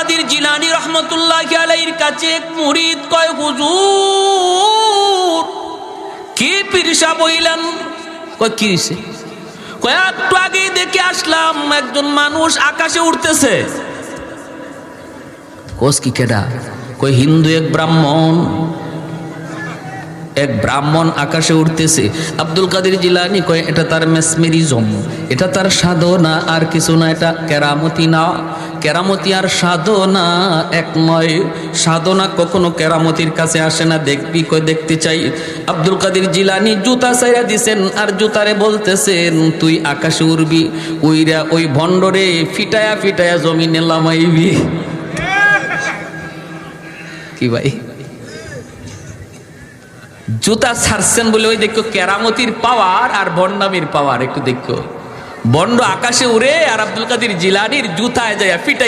কাদের জিলানী রহমতুল্লাহি আলাইহির কাছে এক মুরিদ কয়, হুজুর কি পীরসা বইলেন? কয় কি হইছে? কয় একটু আগে দেখে আসলাম একজন মানুষ আকাশে উঠতেছে। কোস কি কেডা? কই হিন্দু এক ব্রাহ্মণ, এক ব্রাহ্মণ আকাশে উঠতেছে। আব্দুল কাদের জিলানী কয় এটা তার মেসমেরিজম, এটা তার সাধনা আর কিছু না, এটা কেরামতি না। কেরামতি আর সাধনা এক নয়, সাধনা কখনো কেরামতির কাছে আসে না। দেখবি? কই দেখতে চাই। আব্দুল কাদের জিলানী জুতা ছাইরা দিছেন আর জুতারে বলতেছেন তুই আকাশে উড়বি, উইরা ওই ভণ্ডরে ফিটায়া ফিটায়া জমিনে লামাইবি। কি ভাই, জুতা ছাড়ছেন বলে ওই দেখো কেরামতির পাওয়ার আর বন্ডামির পাওয়ার। একটু দেখো, বন্ড আকাশে উড়ে আর আব্দুল কাদের জিলানীর জুতায় যায় ফিটাই